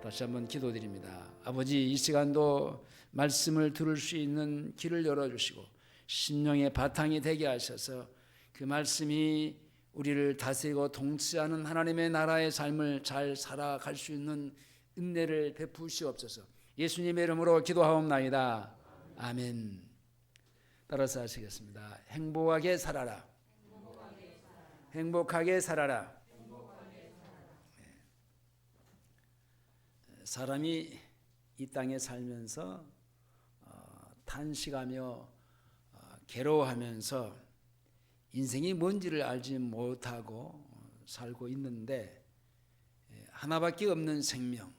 다시 한번 기도드립니다. 아버지, 이 시간도 말씀을 들을 수 있는 길을 열어주시고 심령의 바탕이 되게 하셔서 그 말씀이 우리를 다스리고 통치하는 하나님의 나라의 삶을 잘 살아갈 수 있는 은혜를 베푸시옵소서. 예수님의 이름으로 기도하옵나이다. 아멘. 따라서 하시겠습니다. 행복하게 살아라. 행복하게 살아라. 사람이 이 땅에 살면서 탄식하며 괴로워하면서 인생이 뭔지를 알지 못하고 살고 있는데, 하나밖에 없는 생명,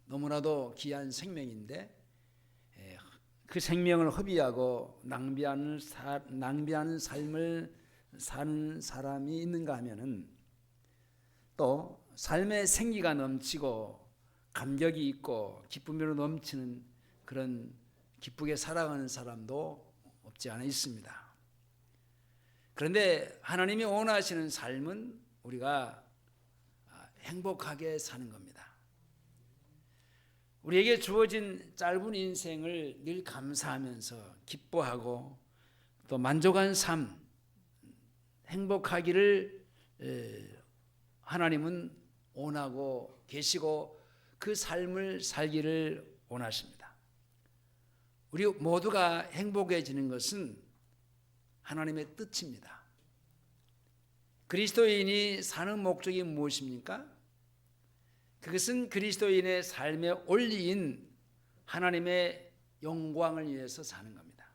너무나도 귀한 생명인데 그 생명을 허비하고 낭비하는 삶을 사는 사람이 있는가 하면은, 또 삶의 생기가 넘치고 감격이 있고 기쁨으로 넘치는 그런 기쁘게 살아가는 사람도 없지 않아 있습니다. 그런데 하나님이 원하시는 삶은 우리가 행복하게 사는 겁니다. 우리에게 주어진 짧은 인생을 늘 감사하면서 기뻐하고 또 만족한 삶, 행복하기를 하나님은 원하고 계시고 그 삶을 살기를 원하십니다. 우리 모두가 행복해지는 것은 하나님의 뜻입니다. 그리스도인이 사는 목적이 무엇입니까? 그것은 그리스도인의 삶의 원리인 하나님의 영광을 위해서 사는 겁니다.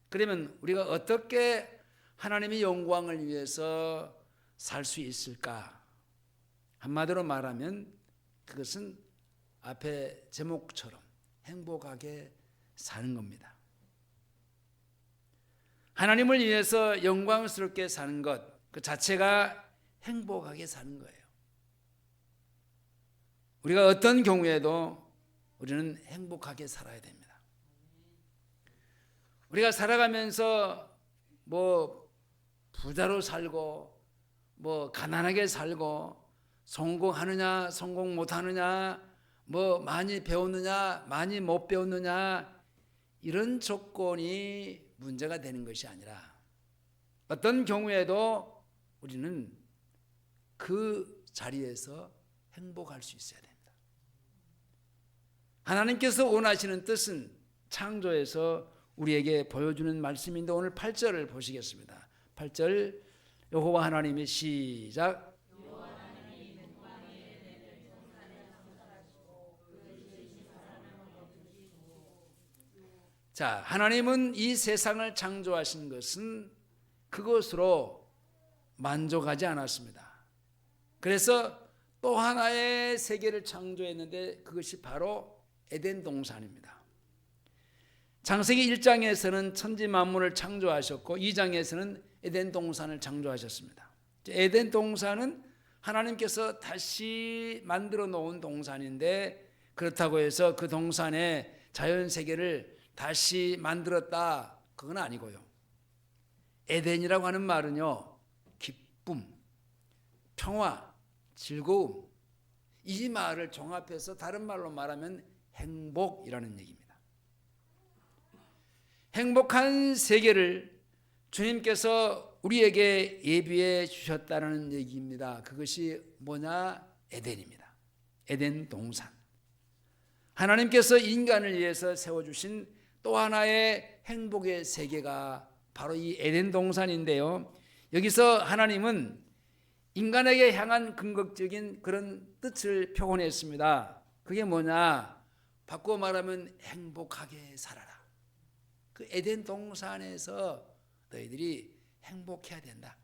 그러면 우리가 어떻게 하나님의 영광을 위해서 살 수 있을까? 한마디로 말하면 그것은 앞에 제목처럼 행복하게 사는 겁니다. 하나님을 위해서 영광스럽게 사는 것, 그 자체가 행복하게 사는 거예요. 우리가 어떤 경우에도 우리는 행복하게 살아야 됩니다. 우리가 살아가면서 부자로 살고 가난하게 살고 성공하느냐 성공 못하느냐 많이 배웠느냐 많이 못 배웠느냐 이런 조건이 문제가 되는 것이 아니라, 어떤 경우에도 우리는 그 자리에서 행복할 수 있어야 됩니다. 하나님께서 원하시는 뜻은 창조에서 우리에게 보여주는 말씀인데, 오늘 8절을 보시겠습니다. 8절 여호와 하나님의 시작. 자, 하나님은 이 세상을 창조하신 것은 그것으로 만족하지 않았습니다. 그래서 또 하나의 세계를 창조했는데 그것이 바로 에덴 동산입니다. 창세기 1장에서는 천지 만물을 창조하셨고 2장에서는 에덴 동산을 창조하셨습니다. 에덴 동산은 하나님께서 다시 만들어 놓은 동산인데, 그렇다고 해서 그 동산의 자연 세계를 다시 만들었다, 그건 아니고요. 에덴이라고 하는 말은요, 기쁨, 평화, 즐거움, 이 말을 종합해서 다른 말로 말하면 행복이라는 얘기입니다. 행복한 세계를 주님께서 우리에게 예비해 주셨다는 얘기입니다. 그것이 뭐냐? 에덴입니다. 에덴 동산. 하나님께서 인간을 위해서 세워주신 또 하나의 행복의 세계가 바로 이 에덴 동산인데요, 여기서 하나님은 인간에게 향한 궁극적인 그런 뜻을 표현했습니다. 그게 뭐냐? 바꿔 말하면 행복하게 살아라. 그 에덴 동산에서 너희들이 행복해야 된다.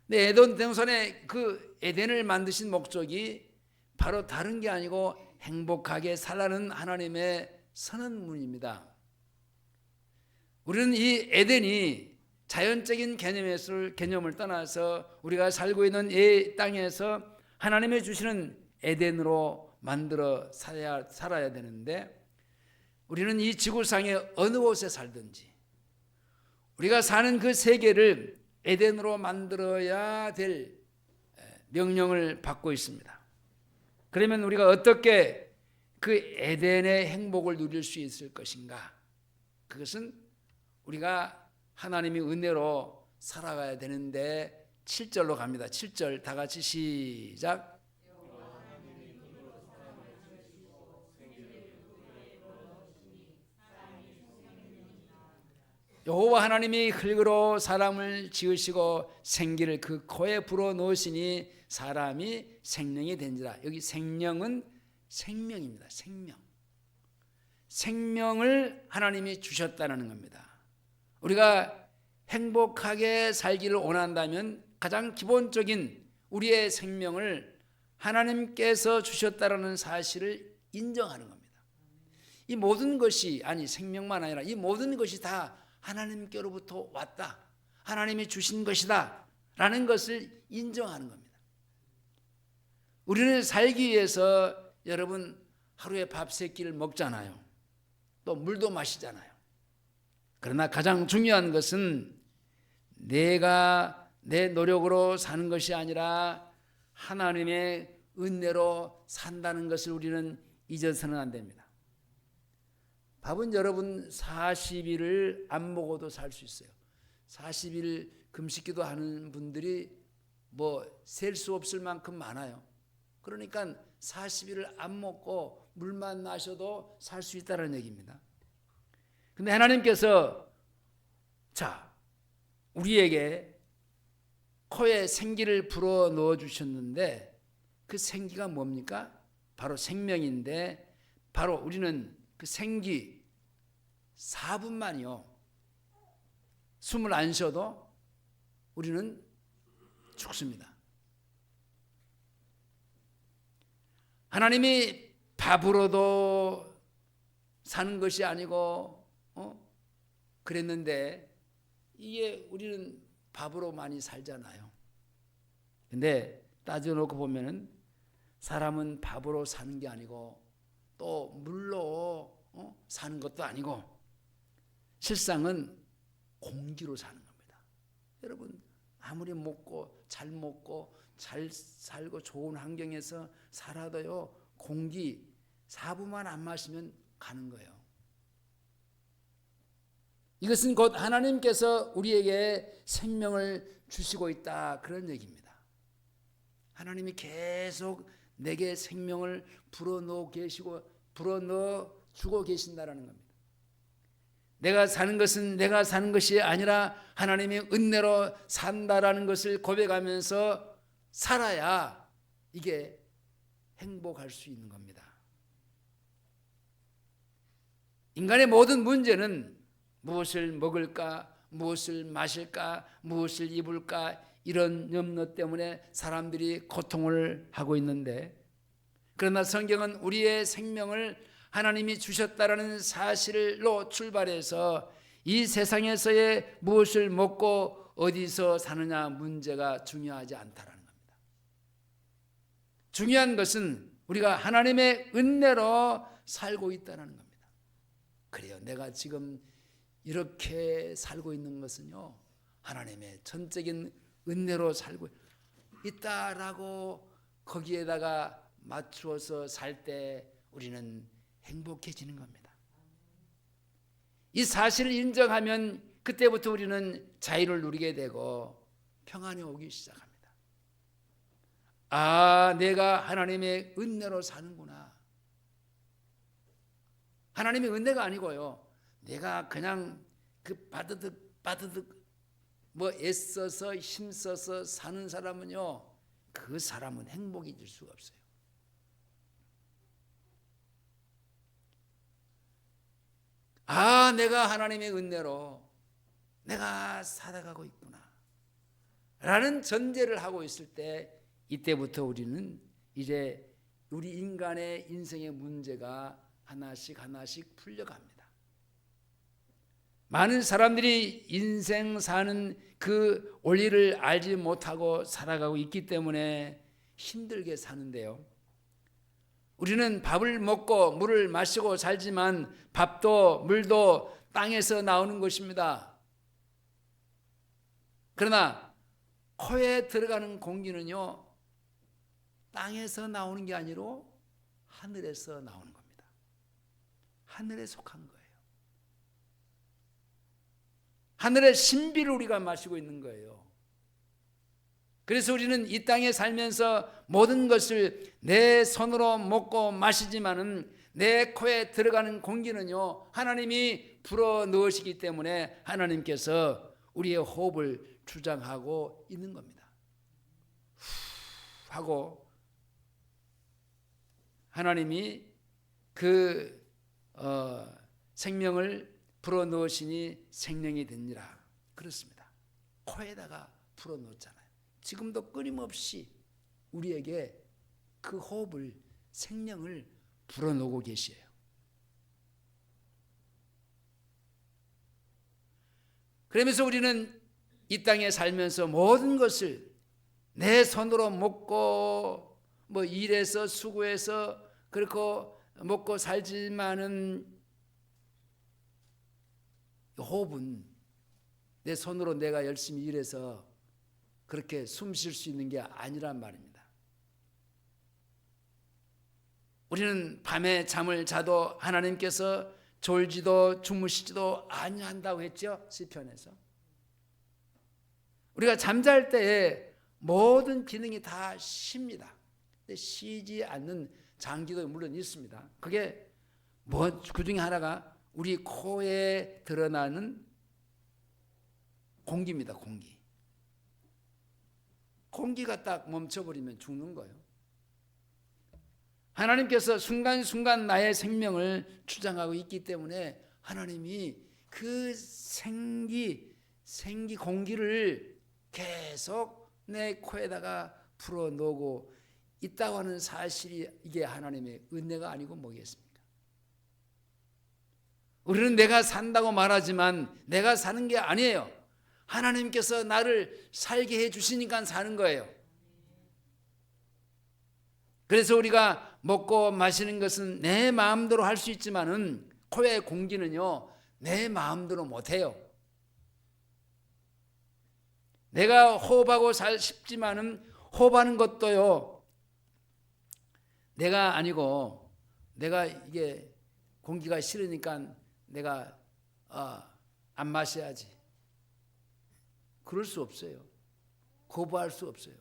근데 에덴 동산에 그 에덴을 만드신 목적이 바로 다른 게 아니고 행복하게 살라는 하나님의 선언문입니다. 우리는 이 에덴이 자연적인 개념을 떠나서 우리가 살고 있는 이 땅에서 하나님이 주시는 에덴으로 만들어 살아야 되는데, 우리는 이 지구상의 어느 곳에 살든지 우리가 사는 그 세계를 에덴으로 만들어야 될 명령을 받고 있습니다. 그러면 우리가 어떻게 그 에덴의 행복을 누릴 수 있을 것인가? 그것은 우리가 하나님의 은혜로 살아가야 되는데 7절로 갑니다. 7절 다 같이 시작. 여호와 하나님이 흙으로 사람을 지으시고 생기를 그 코에 불어 넣으시니 사람이 생명이 된지라. 여기 생명은 생명입니다. 생명을 하나님이 주셨다는 겁니다. 우리가 행복하게 살기를 원한다면 가장 기본적인 우리의 생명을 하나님께서 주셨다는 사실을 인정하는 겁니다. 이 모든 것이, 아니 생명만 아니라 이 모든 것이 다 하나님께로부터 왔다, 하나님이 주신 것이다 라는 것을 인정하는 겁니다. 우리는 살기 위해서 여러분 하루에 밥 3끼를 먹잖아요. 또 물도 마시잖아요. 그러나 가장 중요한 것은 내가 내 노력으로 사는 것이 아니라 하나님의 은혜로 산다는 것을 우리는 잊어서는 안 됩니다. 밥은 여러분 40일을 안 먹어도 살 수 있어요. 40일 금식기도 하는 분들이 뭐 셀 수 없을 만큼 많아요. 그러니까 40일을 안 먹고 물만 마셔도 살 수 있다는 얘기입니다. 근데 하나님께서 우리에게 코에 생기를 불어 넣어 주셨는데 그 생기가 뭡니까? 바로 생명인데, 바로 우리는 그 생기 4분만이요 숨을 안 쉬어도 우리는 죽습니다. 하나님이 밥으로도 사는 것이 아니고 그랬는데 이게 우리는 밥으로 많이 살잖아요. 근데 따져놓고 보면은 사람은 밥으로 사는 게 아니고 또 물로 사는 것도 아니고 실상은 공기로 사는 겁니다. 여러분 아무리 잘 먹고 잘 살고 좋은 환경에서 살아도요 공기 4분만 안 마시면 가는 거예요. 이것은 곧 하나님께서 우리에게 생명을 주시고 있다 그런 얘기입니다. 하나님이 계속 내게 생명을 불어넣어 주고 계신다라는 겁니다. 내가 사는 것은 내가 사는 것이 아니라 하나님의 은혜로 산다라는 것을 고백하면서 살아야 이게 행복할 수 있는 겁니다. 인간의 모든 문제는 무엇을 먹을까, 무엇을 마실까, 무엇을 입을까 이런 염려 때문에 사람들이 고통을 하고 있는데, 그러나 성경은 우리의 생명을 하나님이 주셨다라는 사실로 출발해서 이 세상에서의 무엇을 먹고 어디서 사느냐 문제가 중요하지 않다라는 겁니다. 중요한 것은 우리가 하나님의 은혜로 살고 있다는 겁니다. 그래요, 내가 지금 이렇게 살고 있는 것은요 하나님의 전적인 은혜로 살고 있다라고 거기에다가 맞추어서 살 때 우리는 행복해지는 겁니다. 이 사실을 인정하면 그때부터 우리는 자유를 누리게 되고 평안이 오기 시작합니다. 아, 내가 하나님의 은혜로 사는구나. 하나님의 은혜가 아니고요 내가 그냥 그 바드득 뭐 애써서 힘써서 사는 사람은요 그 사람은 행복이 될 수가 없어요. 아, 내가 하나님의 은혜로 내가 살아가고 있구나 라는 전제를 하고 있을 때, 이때부터 우리는 이제 우리 인간의 인생의 문제가 하나씩 풀려갑니다. 많은 사람들이 인생 사는 그 원리를 알지 못하고 살아가고 있기 때문에 힘들게 사는데요, 우리는 밥을 먹고 물을 마시고 살지만 밥도 물도 땅에서 나오는 것입니다. 그러나 코에 들어가는 공기는요 땅에서 나오는 게 아니라 하늘에서 나오는 겁니다. 하늘에 속한 거예요. 하늘의 신비를 우리가 마시고 있는 거예요. 그래서 우리는 이 땅에 살면서 모든 것을 내 손으로 먹고 마시지만은 내 코에 들어가는 공기는요, 하나님이 불어 넣으시기 때문에 하나님께서 우리의 호흡을 주장하고 있는 겁니다. 하고 하나님이 그 생명을 불어 넣으시니 생명이 되니라. 그렇습니다. 코에다가 불어 넣었잖아요. 지금도 끊임없이 우리에게 그 호흡을, 생명을 불어 넣고 계시에요. 그러면서 우리는 이 땅에 살면서 모든 것을 내 손으로 먹고 뭐 일해서 수고해서 그렇게 먹고 살지만은 호흡은 내 손으로 내가 열심히 일해서 그렇게 숨 쉴 수 있는 게 아니란 말입니다. 우리는 밤에 잠을 자도 하나님께서 졸지도 주무시지도 아니한다고 했죠, 시편에서. 우리가 잠잘 때에 모든 기능이 다 쉽니다. 근데 쉬지 않는 장기도 물론 있습니다. 그게 그 중에 하나가 우리 코에 드러나는 공기입니다. 공기가 딱 멈춰버리면 죽는 거예요. 하나님께서 순간순간 나의 생명을 주장하고 있기 때문에 하나님이 그 생기 공기를 계속 내 코에다가 풀어놓고 있다고 하는 사실이 이게 하나님의 은혜가 아니고 뭐겠습니까? 우리는 내가 산다고 말하지만 내가 사는 게 아니에요. 하나님께서 나를 살게 해주시니까 사는 거예요. 그래서 우리가 먹고 마시는 것은 내 마음대로 할 수 있지만은 코의 공기는요, 내 마음대로 못해요. 내가 호흡하고 싶지만은 호흡하는 것도요, 내가 아니고 내가 이게 공기가 싫으니까 내가 안 마셔야지. 그럴 수 없어요. 거부할 수 없어요.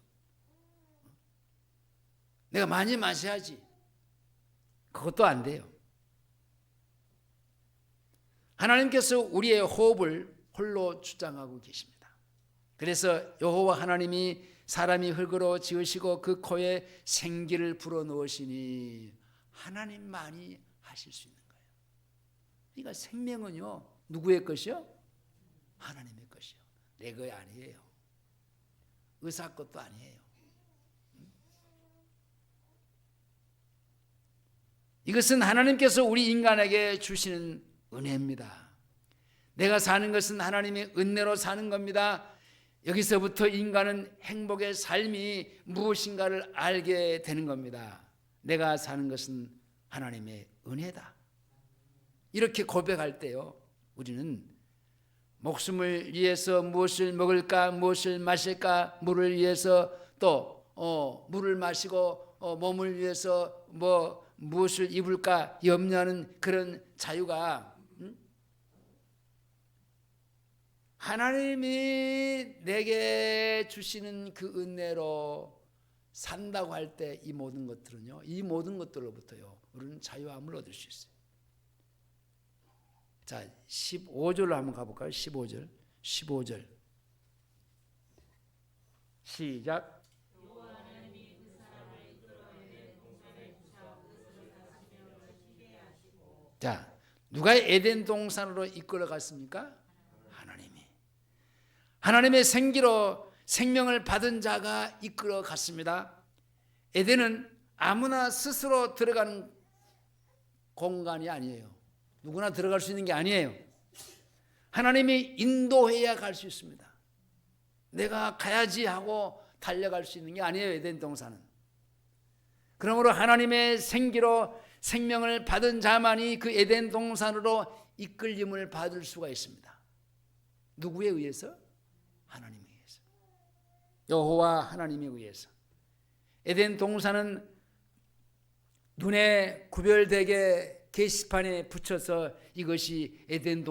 내가 많이 마셔야지. 그것도 안 돼요. 하나님께서 우리의 호흡을 홀로 주장하고 계십니다. 그래서 여호와 하나님이 사람이 흙으로 지으시고 그 코에 생기를 불어넣으시니 하나님만이 하실 수 있는 거예요. 그러니까 생명은요, 누구의 것이요? 하나님의 것이요. 내 거 아니에요. 의사 것도 아니에요. 이것은 하나님께서 우리 인간에게 주시는 은혜입니다. 내가 사는 것은 하나님의 은혜로 사는 겁니다. 여기서부터 인간은 행복의 삶이 무엇인가를 알게 되는 겁니다. 내가 사는 것은 하나님의 은혜다. 이렇게 고백할 때요, 우리는 목숨을 위해서 무엇을 먹을까, 무엇을 마실까, 물을 위해서 또 물을 마시고 몸을 위해서 무엇을 입을까 염려하는 그런 자유가 하나님이 내게 주시는 그 은혜로 산다고 할 때 이 모든 것들은요, 이 모든 것들로부터요, 우리는 자유함을 얻을 수 있어요. 자, 15절로 한번 가볼까요? 15절 시작. 자, 누가 에덴 동산으로 이끌어 갔습니까? 하나님의 생기로 생명을 받은 자가 이끌어 갔습니다. 에덴은 아무나 스스로 들어가는 공간이 아니에요. 누구나 들어갈 수 있는 게 아니에요. 하나님이 인도해야 갈 수 있습니다. 내가 가야지 하고 달려갈 수 있는 게 아니에요, 에덴 동산은. 그러므로 하나님의 생기로 생명을 받은 자만이 그 에덴 동산으로 이끌림을 받을 수가 있습니다. 누구에 의해서? 하나님에 의해서. 여호와 하나님에 의해서. 에덴 동산은 눈에 구별되게 게시판에 붙여서 이것이 에덴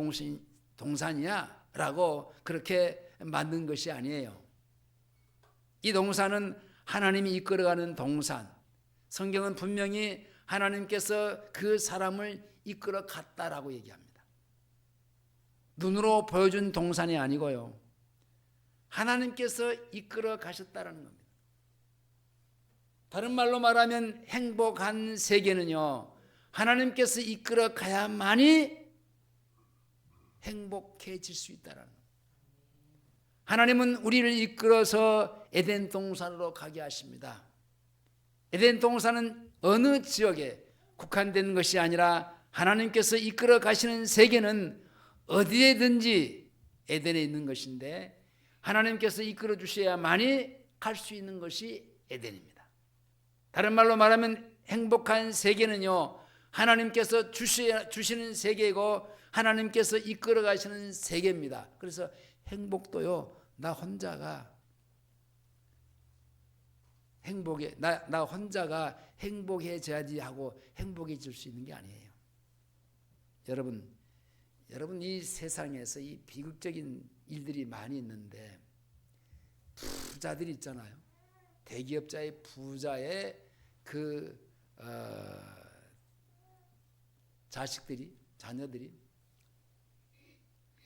동산이야 라고 그렇게 만든 것이 아니에요. 이 동산은 하나님이 이끌어가는 동산. 성경은 분명히 하나님께서 그 사람을 이끌어 갔다라고 얘기합니다. 눈으로 보여준 동산이 아니고요. 하나님께서 이끌어 가셨다라는 겁니다. 다른 말로 말하면 행복한 세계는요, 하나님께서 이끌어 가야만이 행복해질 수 있다라는 겁니다. 하나님은 우리를 이끌어서 에덴 동산으로 가게 하십니다. 에덴 동산은 어느 지역에 국한된 것이 아니라 하나님께서 이끌어 가시는 세계는 어디에든지 에덴에 있는 것인데 하나님께서 이끌어 주셔야만이 갈 수 있는 것이 에덴입니다. 다른 말로 말하면 행복한 세계는요, 하나님께서 주시는 세계이고 하나님께서 이끌어 가시는 세계입니다. 그래서 행복도요, 나 혼자가 나 혼자가 행복해져야지 하고 행복해질 수 있는 게 아니에요. 여러분 이 세상에서 이 비극적인 일들이 많이 있는데 부자들이 있잖아요. 대기업자의 부자의 자녀들이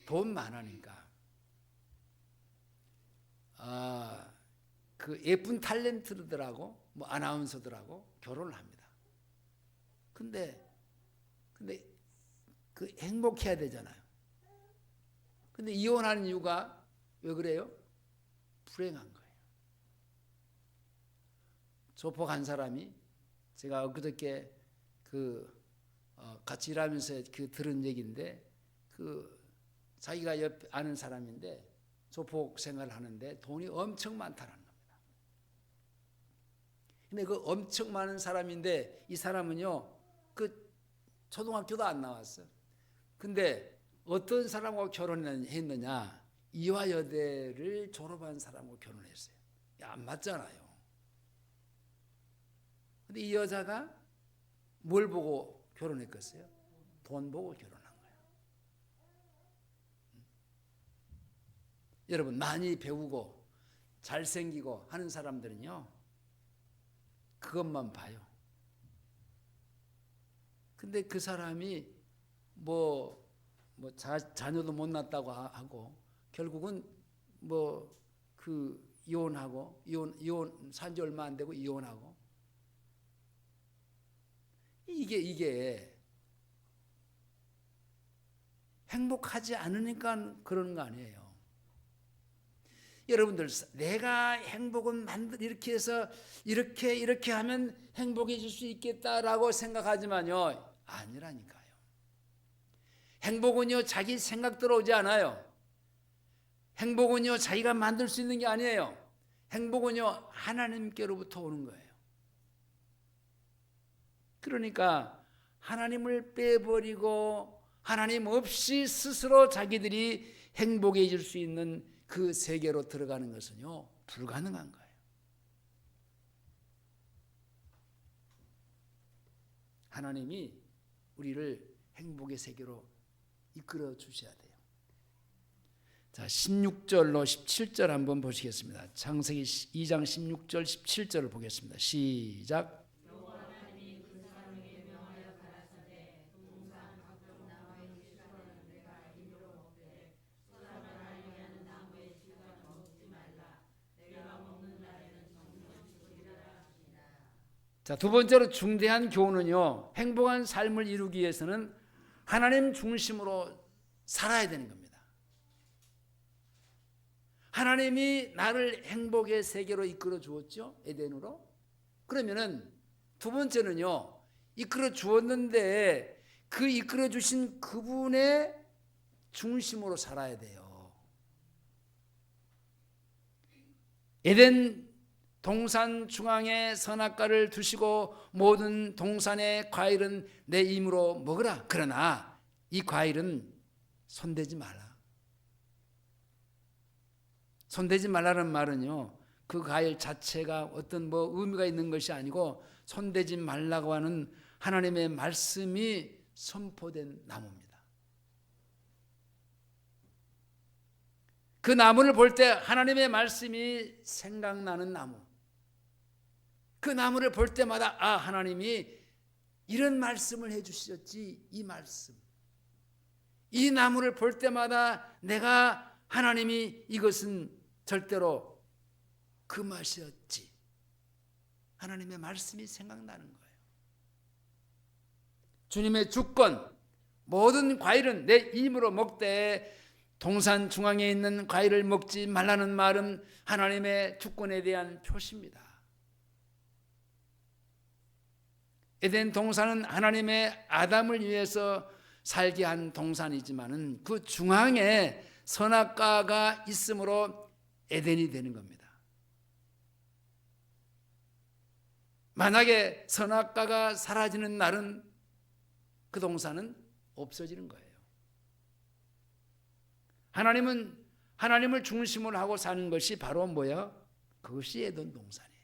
돈 많으니까 그 예쁜 탤런트들하고 뭐 아나운서들하고 결혼을 합니다. 근데 그 행복해야 되잖아요. 근데 이혼하는 이유가 왜 그래요? 불행한 거예요. 조폭 한 사람이 제가 엊그저께 같이 일하면서 들은 얘기인데 자기가 옆에 아는 사람인데 조폭 생활을 하는데 돈이 엄청 많다는 겁니다. 근데 그 엄청 많은 사람인데 이 사람은요, 초등학교도 안 나왔어. 근데 어떤 사람하고 결혼했느냐? 이화여대를 졸업한 사람하고 결혼했어요. 안 맞잖아요. 근데 이 여자가 뭘 보고 결혼했겠어요? 돈 보고 결혼한 거예요. 여러분, 많이 배우고 잘생기고 하는 사람들은요, 그것만 봐요. 근데 그 사람이 자녀도 못 낳았다고 하고 결국은 이혼하고 이혼 산지 얼마 안 되고 이혼하고 이게 행복하지 않으니까 그러는 거 아니에요. 여러분들, 내가 행복은 이렇게 해서 이렇게 하면 행복해질 수 있겠다라고 생각하지만요, 아니라니까요. 행복은요, 자기 생각대로 오지 않아요. 행복은요, 자기가 만들 수 있는 게 아니에요. 행복은요, 하나님께로부터 오는 거예요. 그러니까 하나님을 빼버리고 하나님 없이 스스로 자기들이 행복해질 수 있는 그 세계로 들어가는 것은요, 불가능한 거예요. 하나님이 우리를 행복의 세계로 이끌어 주셔야 돼요. 자, 16절로 17절 한번 보시겠습니다. 창세기 2장 16절 17절을 보겠습니다. 시작. 자, 두 번째로 중대한 교훈은요, 행복한 삶을 이루기 위해서는 하나님 중심으로 살아야 되는 겁니다. 하나님이 나를 행복의 세계로 이끌어 주었죠, 에덴으로. 그러면은 두 번째는요, 이끌어 주었는데 그 이끌어 주신 그분의 중심으로 살아야 돼요. 에덴 동산 중앙에 선악과를 두시고 모든 동산의 과일은 내 힘으로 먹으라. 그러나 이 과일은 손대지 말라. 손대지 말라는 말은요, 그 과일 자체가 어떤 의미가 있는 것이 아니고 손대지 말라고 하는 하나님의 말씀이 선포된 나무입니다. 그 나무를 볼 때 하나님의 말씀이 생각나는 나무. 그 나무를 볼 때마다 하나님이 이런 말씀을 해주셨지. 이 말씀, 이 나무를 볼 때마다 내가 하나님이 이것은 절대로 그 맛이었지. 하나님의 말씀이 생각나는 거예요. 주님의 주권, 모든 과일은 내 힘으로 먹되 동산 중앙에 있는 과일을 먹지 말라는 말은 하나님의 주권에 대한 표시입니다. 에덴 동산은 하나님의 아담을 위해서 살게 한 동산이지만은 그 중앙에 선악과가 있으므로 에덴이 되는 겁니다. 만약에 선악과가 사라지는 날은 그 동산은 없어지는 거예요. 하나님은 하나님을 중심으로 하고 사는 것이 바로 뭐야? 그것이 에덴 동산이에요.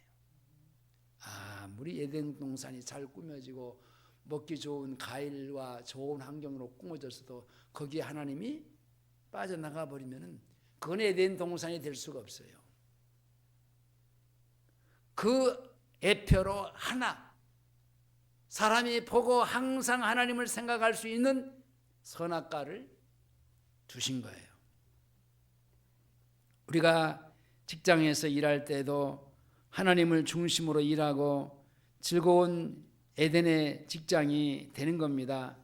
아무리 에덴 동산이 잘 꾸며지고 먹기 좋은 과일과 좋은 환경으로 꾸며졌어도 거기에 하나님이 빠져나가 버리면은 그건 에덴 동산이 될 수가 없어요. 그 애표로 하나, 사람이 보고 항상 하나님을 생각할 수 있는 선악과를 두신 거예요. 우리가 직장에서 일할 때도 하나님을 중심으로 일하고 즐거운 에덴의 직장이 되는 겁니다.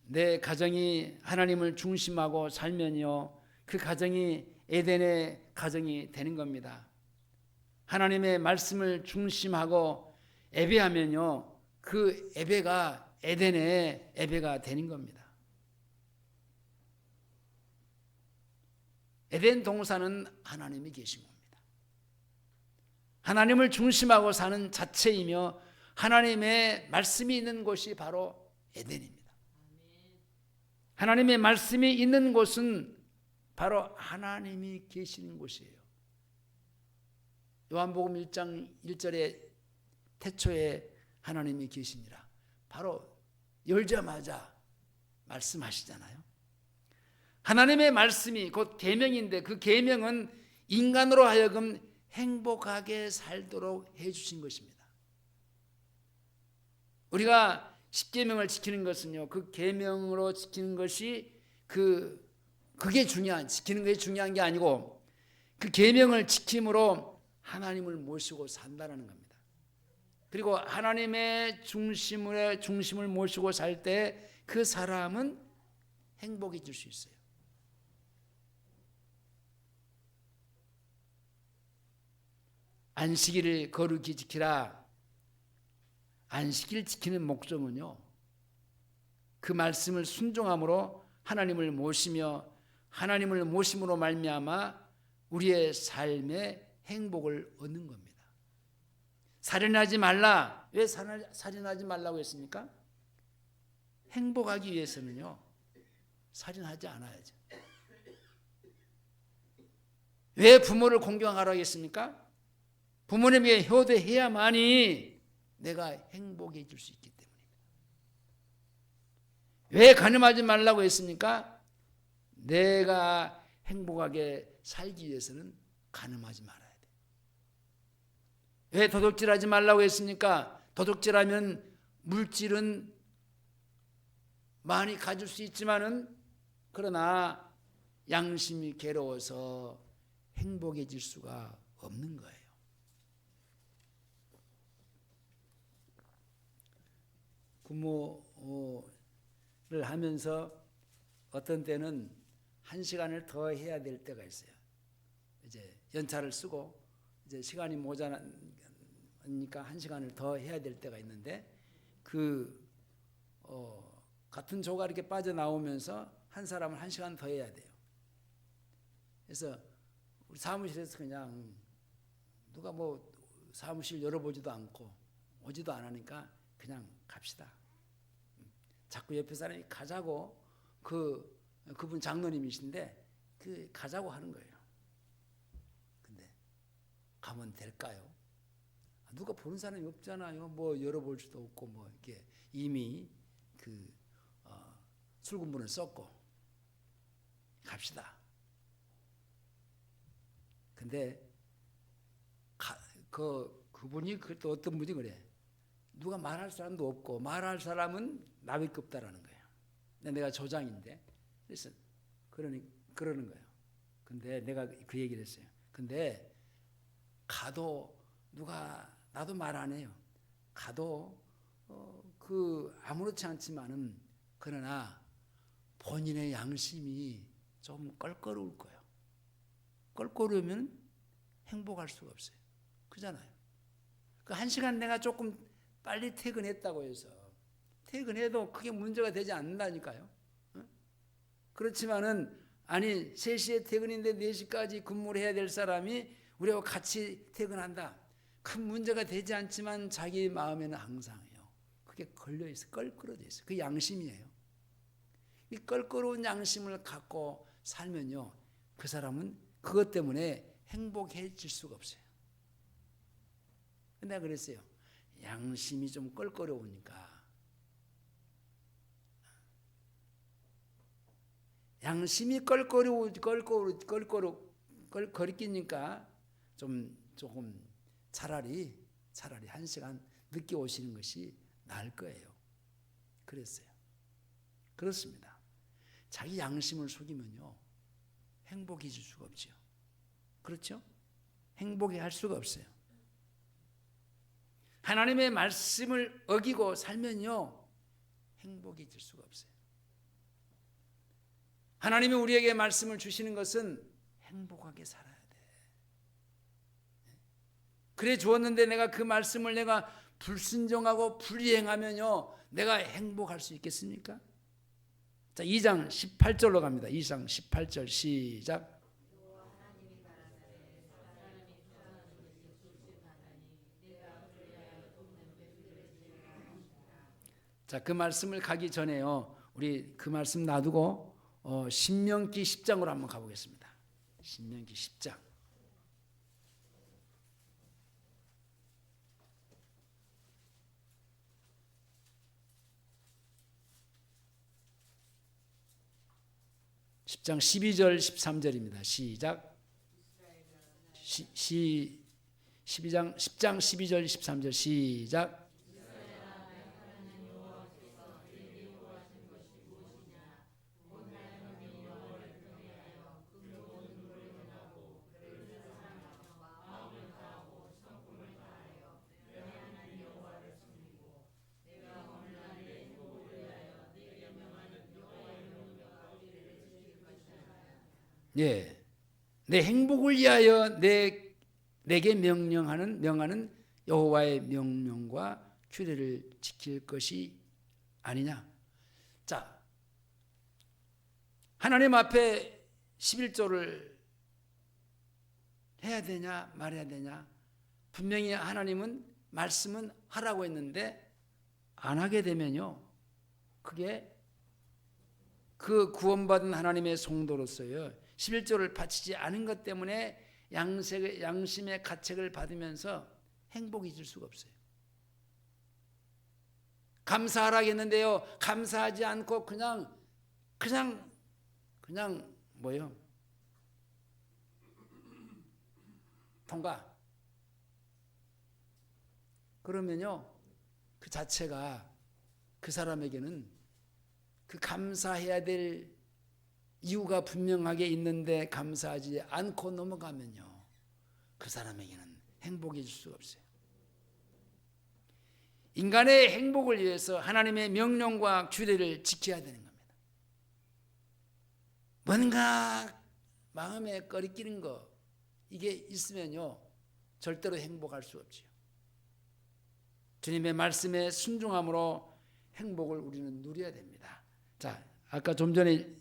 내 가정이 하나님을 중심하고 살면요, 그 가정이 에덴의 가정이 되는 겁니다. 하나님의 말씀을 중심하고 예배하면요, 그 예배가 에덴의 예배가 되는 겁니다. 에덴 동산은 하나님이 계신 겁니다. 하나님을 중심하고 사는 자체이며 하나님의 말씀이 있는 곳이 바로 에덴입니다. 하나님의 말씀이 있는 곳은 바로 하나님이 계시는 곳이에요. 요한복음 1장 1절에 태초에 하나님이 계시니라. 바로 열자마자 말씀하시잖아요. 하나님의 말씀이 곧 계명인데 그 계명은 인간으로 하여금 행복하게 살도록 해주신 것입니다. 우리가 십계명을 지키는 것은요, 그 계명으로 지키는 것이 그게 지키는 것이 중요한 게 아니고 그 계명을 지킴으로 하나님을 모시고 산다는 겁니다. 그리고 하나님의 중심을 모시고 살 때 그 사람은 행복해질 수 있어요. 안식일을 거룩히 지키라. 안식일 지키는 목적은요, 그 말씀을 순종함으로 하나님을 모시며 하나님을 모심으로 말미암아 우리의 삶의 행복을 얻는 겁니다. 살인하지 말라. 왜 살인하지 말라고 했습니까? 행복하기 위해서는요, 살인하지 않아야죠. 왜 부모를 공경하라고 했습니까? 부모님에게 효도해야만이 내가 행복해질 수 있기 때문입니다. 왜 간음하지 말라고 했습니까? 내가 행복하게 살기 위해서는 간음하지 말아야 돼. 왜 도둑질하지 말라고 했습니까? 도둑질하면 물질은 많이 가질 수 있지만은 그러나 양심이 괴로워서 행복해질 수가 없는 거예요. 근무를 하면서 어떤 때는 1시간을 더 해야 될 때가 있어요. 이제 연차를 쓰고 이제 시간이 모자라니까 1시간을 더 해야 될 때가 있는데 같은 조가 이렇게 빠져나오면서 한 사람은 1시간 더 해야 돼요. 그래서 우리 사무실에서 그냥 누가 사무실 열어보지도 않고 오지도 않으니까 그냥 갑시다. 자꾸 옆에 사람이 가자고 그분 장로님이신데 가자고 하는 거예요. 근데 가면 될까요? 누가 보는 사람이 없잖아요. 뭐 열어볼 수도 없고 뭐 이렇게 이미 그 출근문을 썼고 갑시다. 근데 그분이 또 어떤 분이 그래. 누가 말할 사람도 없고 말할 사람은 나밖에 없다라는 거예요. 내가 조장인데 그래서 그러는 거예요. 근데 내가 그 얘기를 했어요. 근데 가도 누가 나도 말 안 해요. 가도 아무렇지 않지만은 그러나 본인의 양심이 좀 껄끄러울 거예요. 껄끄러우면 행복할 수가 없어요. 그잖아요. 그 1시간 내가 조금 빨리 퇴근했다고 해서 퇴근해도 그게 문제가 되지 않는다니까요. 그렇지만은 아니 3시에 퇴근인데 4시까지 근무를 해야 될 사람이 우리하고 같이 퇴근한다. 큰 문제가 되지 않지만 자기 마음에는 항상요. 그게 걸려있어. 껄끄러져 있어. 그 양심이에요. 이 껄끄러운 양심을 갖고 살면요. 그 사람은 그것 때문에 행복해질 수가 없어요. 근데 내가 그랬어요. 양심이 좀 껄끄러우니까 양심이 껄끄러우니까 조금 차라리 1시간 늦게 오시는 것이 나을 거예요. 그랬어요. 그렇습니다. 자기 양심을 속이면요 행복해질 수가 없죠. 그렇죠? 행복해 할 수가 없어요. 하나님의 말씀을 어기고 살면요 행복해질 수가 없어요. 하나님이 우리에게 말씀을 주시는 것은 행복하게 살아야 돼. 그래 주었는데 내가 그 말씀을 내가 불순종하고 불이행하면요 내가 행복할 수 있겠습니까? 자, 2장 18절로 갑니다. 2장 18절 시작. 자, 그 말씀을 가기 전에요. 우리 그 말씀 놔두고 신명기 10장으로 한번 가보겠습니다. 신명기 10장. (10장) 12절 13절입니다. 시작. 10장 12절 13절 시작. 예, 내 행복을 위하여 내게 명하는 여호와의 명령과 규례를 지킬 것이 아니냐. 자, 하나님 앞에 11조를 해야 되냐 말해야 되냐. 분명히 하나님은 말씀은 하라고 했는데 안 하게 되면요 그게 그 구원받은 하나님의 성도로서요 11조를 바치지 않은 것 때문에 양심의 가책을 받으면서 행복해질 수가 없어요. 감사하라 했는데요 감사하지 않고 그냥 뭐요? 통과. 그러면요 그 자체가 그 사람에게는 그 감사해야 될 이유가 분명하게 있는데 감사하지 않고 넘어가면요 그 사람에게는 행복해질 수가 없어요. 인간의 행복을 위해서 하나님의 명령과 규례를 지켜야 되는 겁니다. 뭔가 마음에 꺼리끼는 거 이게 있으면요 절대로 행복할 수 없죠. 주님의 말씀에 순종함으로 행복을 우리는 누려야 됩니다. 자, 아까 좀 전에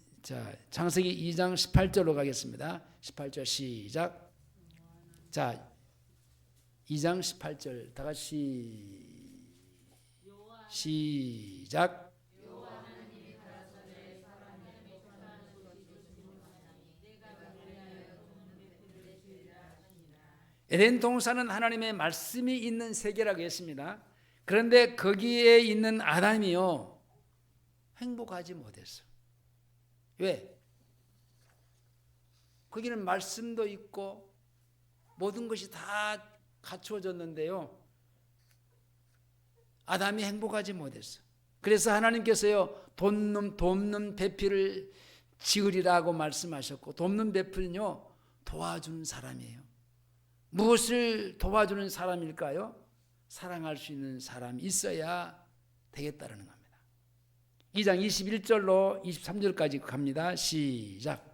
창세기 2장 18절로 가겠습니다. 18절 시작. 자, 2장 18절 다 같이 시작. 에덴 동산은 하나님의 말씀이 있는 세계라고 했습니다. 그런데 거기에 있는 아담이요, 행복하지 못했어. 왜? 거기는 말씀도 있고 모든 것이 다 갖추어졌는데요, 아담이 행복하지 못했어. 그래서 하나님께서요, 돕는 배필을 지으리라고 말씀하셨고, 돕는 배필은요, 도와주는 사람이에요. 무엇을 도와주는 사람일까요? 사랑할 수 있는 사람이 있어야 되겠다는 겁니다. 2장 21절로 23절까지 갑니다. 시작.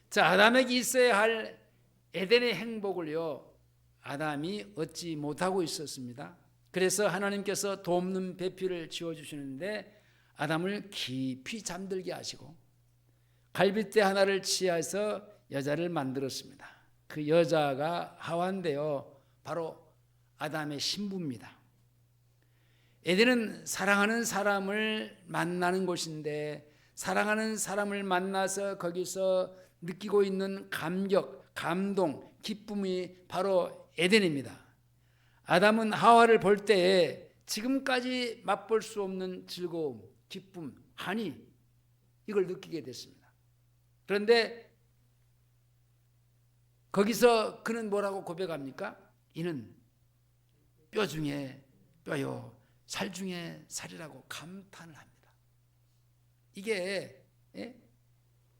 자, 아담에게 있어야 할 에덴의 행복을요, 아담이 얻지 못하고 있었습니다. 그래서 하나님께서 돕는 배필을 지어주시는데 아담을 깊이 잠들게 하시고 갈빗대 하나를 취해서 여자를 만들었습니다. 그 여자가 하와인데요, 바로 아담의 신부입니다. 에덴은 사랑하는 사람을 만나는 곳인데, 사랑하는 사람을 만나서 거기서 느끼고 있는 감격, 감동, 기쁨이 바로 에덴입니다. 아담은 하와를 볼 때에 지금까지 맛볼 수 없는 즐거움, 기쁨, 한이, 이걸 느끼게 됐습니다. 그런데 거기서 그는 뭐라고 고백합니까? 이는 뼈 중에 뼈요, 살 중에 살이라고 감탄을 합니다. 이게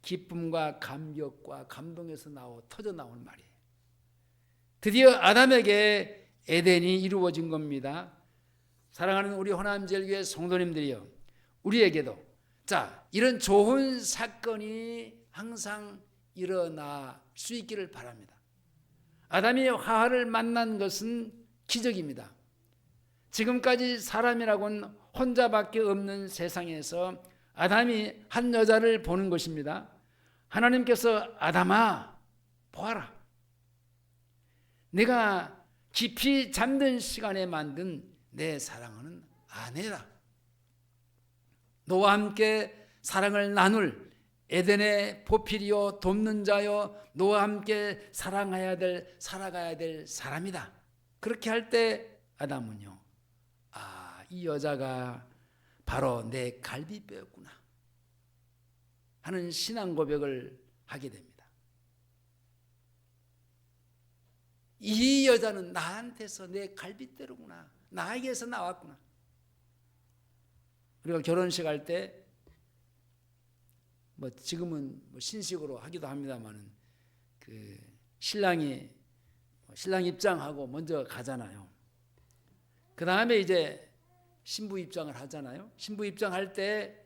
기쁨과 감격과 감동에서 터져 나오는 말이에요. 드디어 아담에게 에덴이 이루어진 겁니다. 사랑하는 우리 호남제일교회 성도님들이요, 우리에게도 이런 좋은 사건이 항상 일어날 수 있기를 바랍니다. 아담이 하와를 만난 것은 기적입니다. 지금까지 사람이라고는 혼자밖에 없는 세상에서 아담이 한 여자를 보는 것입니다. 하나님께서 아담아, 보아라. 내가 깊이 잠든 시간에 만든 내 사랑하는 아내라. 너와 함께 사랑을 나눌 에덴의 보필이요, 돕는 자요, 너와 함께 살아가야 될 사람이다. 그렇게 할 때 아담은요, 이 여자가 바로 내 갈비뼈였구나 하는 신앙 고백을 하게 됩니다. 이 여자는 나한테서 내 갈비뼈로구나, 나에게서 나왔구나. 우리가 결혼식 할 때 지금은 신식으로 하기도 합니다만은 신랑 입장하고 먼저 가잖아요. 그 다음에 이제 신부 입장을 하잖아요. 신부 입장할 때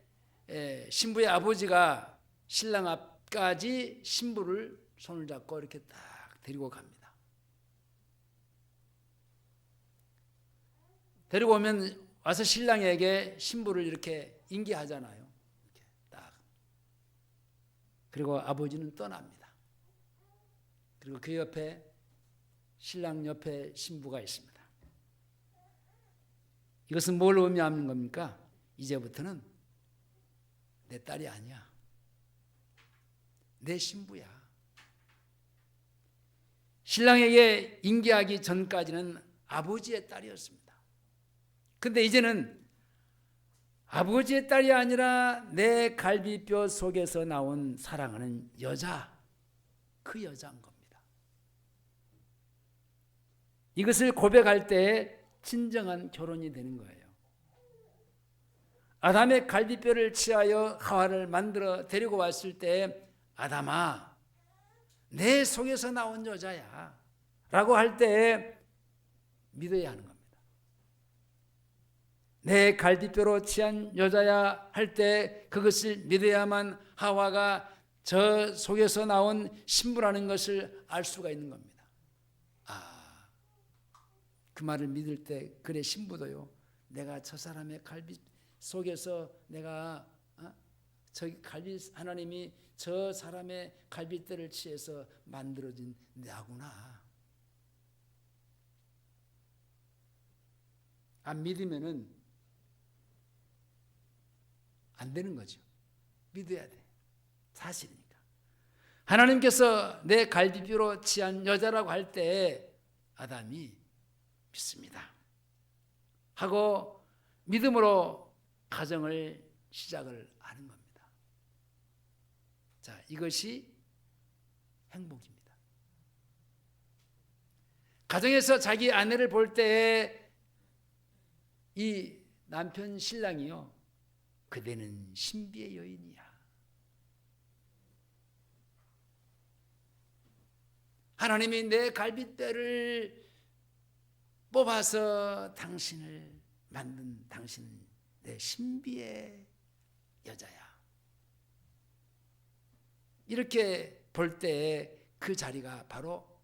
신부의 아버지가 신랑 앞까지 신부를 손을 잡고 이렇게 딱 데리고 갑니다. 데리고 오면 와서 신랑에게 신부를 이렇게 인계하잖아요. 이렇게 딱. 그리고 아버지는 떠납니다. 그리고 그 옆에 신랑 옆에 신부가 있습니다. 이것은 뭘 의미하는 겁니까? 이제부터는 내 딸이 아니야, 내 신부야. 신랑에게 인계하기 전까지는 아버지의 딸이었습니다. 근데 이제는 아버지의 딸이 아니라 내 갈비뼈 속에서 나온 사랑하는 여자, 그 여자인 겁니다. 이것을 고백할 때 진정한 결혼이 되는 거예요. 아담의 갈비뼈를 취하여 하와를 만들어 데리고 왔을 때 아담아, 내 속에서 나온 여자야 라고 할 때 믿어야 하는 겁니다. 내 갈비뼈로 취한 여자야 할 때 그것을 믿어야만 하와가 저 속에서 나온 신부라는 것을 알 수가 있는 겁니다. 그 말을 믿을 때 그래, 신부도요, 내가 저 사람의 갈비 속에서 내가 하나님이 저 사람의 갈빗대를 취해서 만들어진 나구나. 안 믿으면은 안 되는 거죠. 믿어야 돼. 사실이니까. 하나님께서 내 갈비뼈로 취한 여자라고 할 때 아담이 믿습니다 하고 믿음으로 가정을 시작을 하는 겁니다. 자, 이것이 행복입니다. 가정에서 자기 아내를 볼 때 이 남편 신랑이요, 그대는 신비의 여인이야. 하나님이 내 갈빗대를 뽑아서 당신을 만든 당신은 내 신비의 여자야. 이렇게 볼 때 그 자리가 바로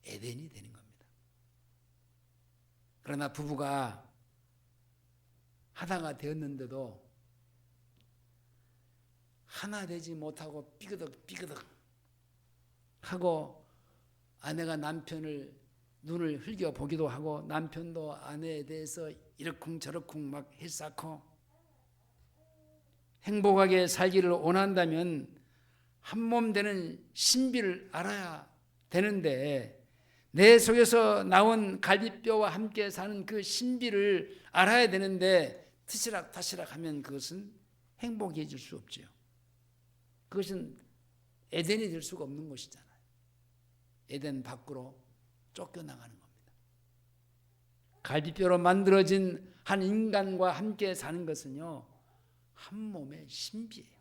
에덴이 되는 겁니다. 그러나 부부가 하나가 되었는데도 하나 되지 못하고 삐그덕 하고 아내가 남편을 눈을 흘겨보기도 하고 남편도 아내에 대해서 이러쿵저러쿵 막 해쌓고 행복하게 살기를 원한다면 한몸 되는 신비를 알아야 되는데 내 속에서 나온 갈비뼈와 함께 사는 그 신비를 알아야 되는데 트시락타시락 하면 그것은 행복해질 수 없죠. 그것은 에덴이 될 수가 없는 것이잖아요. 에덴 밖으로 쫓겨나가는 겁니다. 갈비뼈로 만들어진 한 인간과 함께 사는 것은요, 한 몸의 신비예요.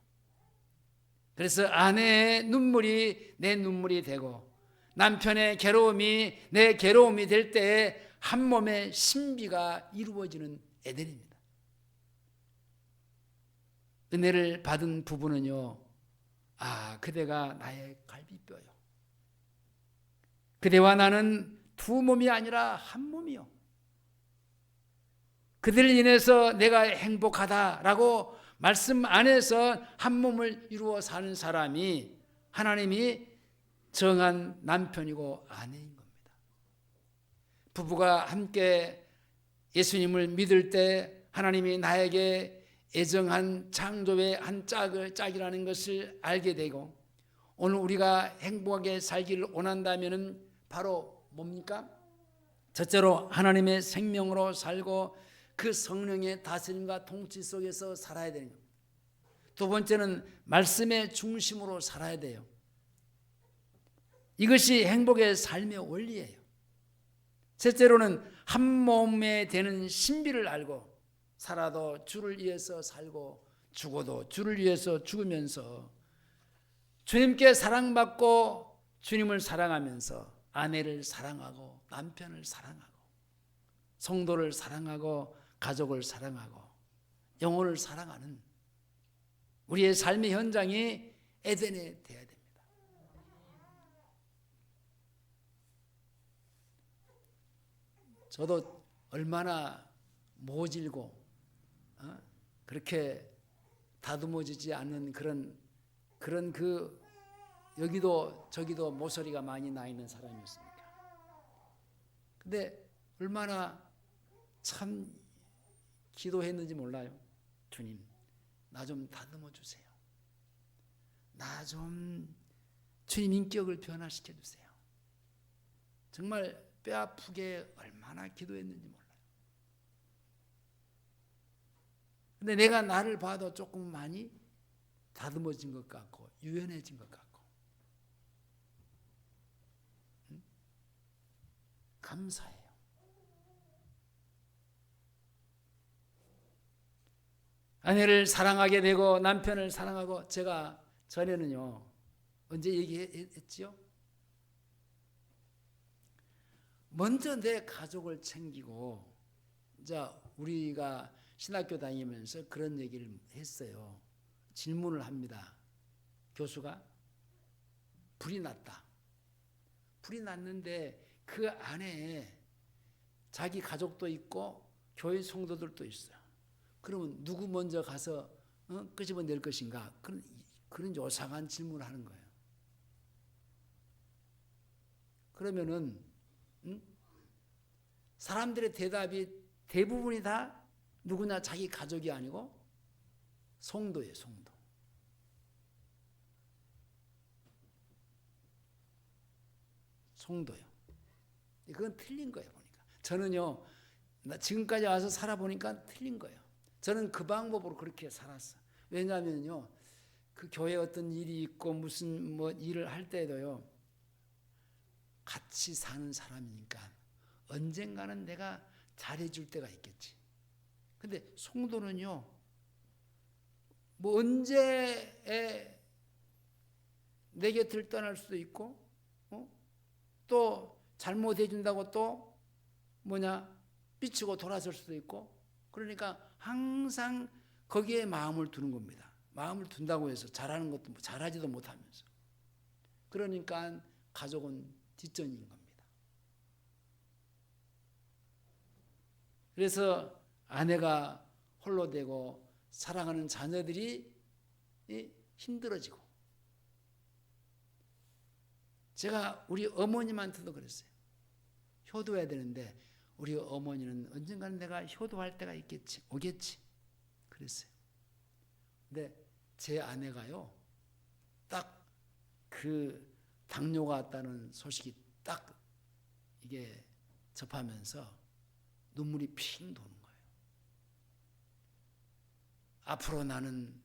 그래서 아내의 눈물이 내 눈물이 되고 남편의 괴로움이 내 괴로움이 될 때에 한 몸의 신비가 이루어지는 에덴입니다. 은혜를 받은 부부는요, 그대가 나의 갈비뼈요. 그대와 나는 두 몸이 아니라 한 몸이요. 그들을 인해서 내가 행복하다라고 말씀 안에서 한 몸을 이루어 사는 사람이 하나님이 정한 남편이고 아내인 겁니다. 부부가 함께 예수님을 믿을 때 하나님이 나에게 애정한 창조의 한 짝이라는 것을 알게 되고 오늘 우리가 행복하게 살기를 원한다면 바로 뭡니까? 첫째로 하나님의 생명으로 살고 그 성령의 다스림과 통치 속에서 살아야 되는 겁니다. 두 번째는 말씀의 중심으로 살아야 돼요. 이것이 행복의 삶의 원리예요. 셋째로는 한 몸에 되는 신비를 알고 살아도 주를 위해서 살고 죽어도 주를 위해서 죽으면서 주님께 사랑받고 주님을 사랑하면서 아내를 사랑하고 남편을 사랑하고 성도를 사랑하고 가족을 사랑하고 영혼을 사랑하는 우리의 삶의 현장이 에덴이 되어야 됩니다. 저도 얼마나 모질고 그렇게 다듬어지지 않는 그런 그 여기도 저기도 모서리가 많이 나 있는 사람이었습니까? 근데 얼마나 참 기도했는지 몰라요. 주님, 나 좀 다듬어 주세요. 나 좀 주님 인격을 변화시켜 주세요. 정말 뼈 아프게 얼마나 기도했는지 몰라요. 근데 내가 나를 봐도 조금 많이 다듬어진 것 같고 유연해진 것 같고 감사해요. 아내를 사랑하게 되고 남편을 사랑하고 제가 전에는요 언제 얘기했지요? 먼저 내 가족을 챙기고 이제 우리가 신학교 다니면서 그런 얘기를 했어요. 질문을 합니다. 교수가 불이 났다. 불이 났는데 그 안에 자기 가족도 있고 교회 성도들도 있어요. 그러면 누구 먼저 가서 끄집어낼 것인가? 그런 요상한 질문을 하는 거예요. 그러면은 사람들의 대답이 대부분이 다 누구나 자기 가족이 아니고 성도예요, 성도. 성도요. 그건 틀린 거예요, 보니까. 저는요, 지금까지 와서 살아보니까 틀린 거예요. 저는 그 방법으로 그렇게 살았어요. 왜냐하면요, 그 교회에 어떤 일이 있고 무슨 일을 할 때도요, 같이 사는 사람이니까 언젠가는 내가 잘해줄 때가 있겠지. 근데 성도는요, 언제 내 곁을 떠날 수도 있고, 또 잘못해준다고 또 삐치고 돌아설 수도 있고, 그러니까 항상 거기에 마음을 두는 겁니다. 마음을 둔다고 해서 잘하는 것도 잘하지도 못하면서. 그러니까 가족은 뒷전인 겁니다. 그래서 아내가 홀로 되고 사랑하는 자녀들이 힘들어지고, 제가 우리 어머님한테도 그랬어요. 효도해야 되는데 우리 어머니는 언젠가는 내가 효도할 때가 오겠지 그랬어요. 근데 제 아내가요, 딱 그 당뇨가 왔다는 소식이 딱 이게 접하면서 눈물이 핑 도는 거예요. 앞으로 나는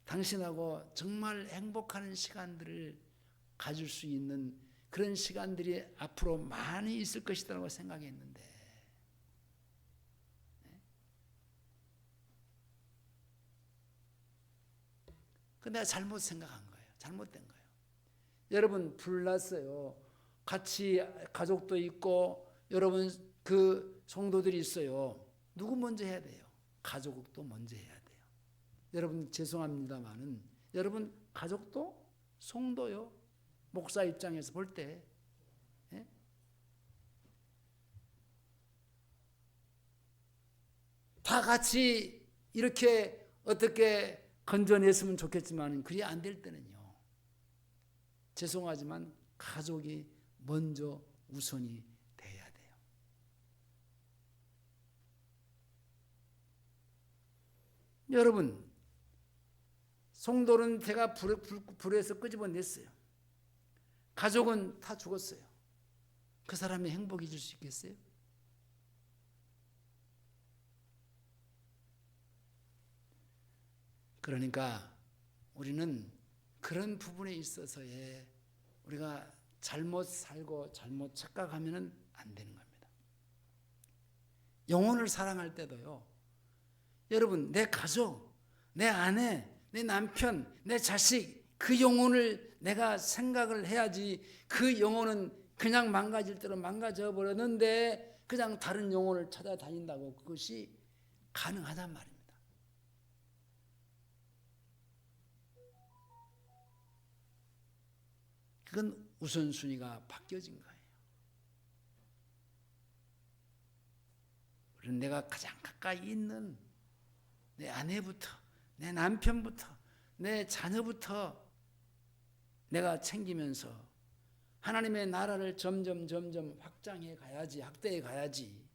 당신하고 정말 행복한 시간들을 가질 수 있는 그런 시간들이 앞으로 많이 있을 것이라고 생각했는데, 근데 내가 잘못 생각한 거예요. 잘못된 거예요. 여러분, 불났어요. 같이 가족도 있고 여러분 그 성도들이 있어요. 누구 먼저 해야 돼요? 가족도 먼저 해야 돼요. 여러분 죄송합니다만은 여러분 가족도 성도요. 목사 입장에서 볼 때 다 같이 이렇게 어떻게 건져냈으면 좋겠지만 그게 안 될 때는요, 죄송하지만 가족이 먼저 우선이 돼야 돼요. 여러분, 성도는 제가 불에서 끄집어냈어요. 가족은 다 죽었어요. 그 사람이 행복해질 수 있겠어요? 그러니까 우리는 그런 부분에 있어서의 우리가 잘못 살고 잘못 착각하면 안 되는 겁니다. 영혼을 사랑할 때도요, 여러분 내 가족, 내 아내, 내 남편, 내 자식, 그 영혼을 내가 생각을 해야지. 그 영혼은 그냥 망가질 대로 망가져 버렸는데 그냥 다른 영혼을 찾아다닌다고 그것이 가능하단 말입니다. 그건 우선순위가 바뀌어진 거예요. 우리는 내가 가장 가까이 있는 내 아내부터, 내 남편부터, 내 자녀부터 내가 챙기면서 하나님의 나라를 점점 확장해 가야지, 확대해 가야지.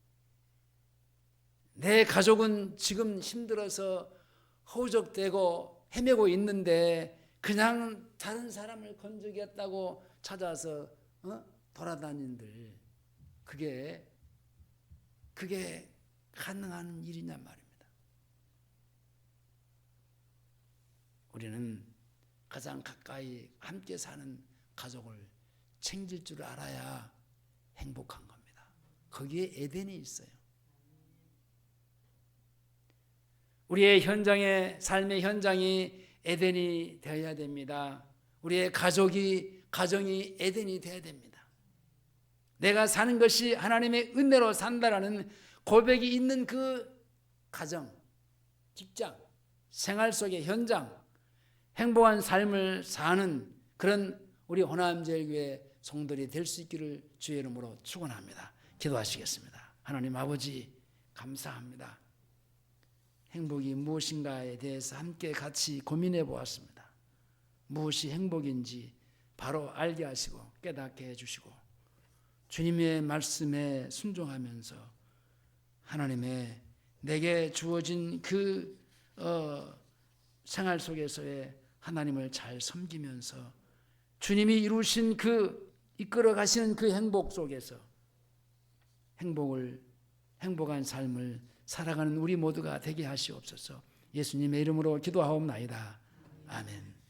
내 가족은 지금 힘들어서 허우적대고 헤매고 있는데 그냥 다른 사람을 건져겠다고 찾아서 돌아다닌들, 그게 가능한 일이냐 말입니다. 우리는 가장 가까이 함께 사는 가족을 챙길 줄 알아야 행복한 겁니다. 거기에 에덴이 있어요. 우리의 삶의 현장이 에덴이 되어야 됩니다. 우리의 가정이 에덴이 되어야 됩니다. 내가 사는 것이 하나님의 은혜로 산다라는 고백이 있는 그 가정, 직장, 생활 속의 현장, 행복한 삶을 사는 그런 우리 호남제일교회 성도들이 될 수 있기를 주의 이름으로 축원합니다. 기도하시겠습니다. 하나님 아버지, 감사합니다. 행복이 무엇인가에 대해서 함께 같이 고민해 보았습니다. 무엇이 행복인지 바로 알게 하시고 깨닫게 해주시고 주님의 말씀에 순종하면서 하나님의 내게 주어진 그 생활 속에서의 하나님을 잘 섬기면서 주님이 이루신 그 이끌어 가시는 그 행복 속에서 행복한 삶을 살아가는 우리 모두가 되게 하시옵소서. 예수님의 이름으로 기도하옵나이다. 아멘.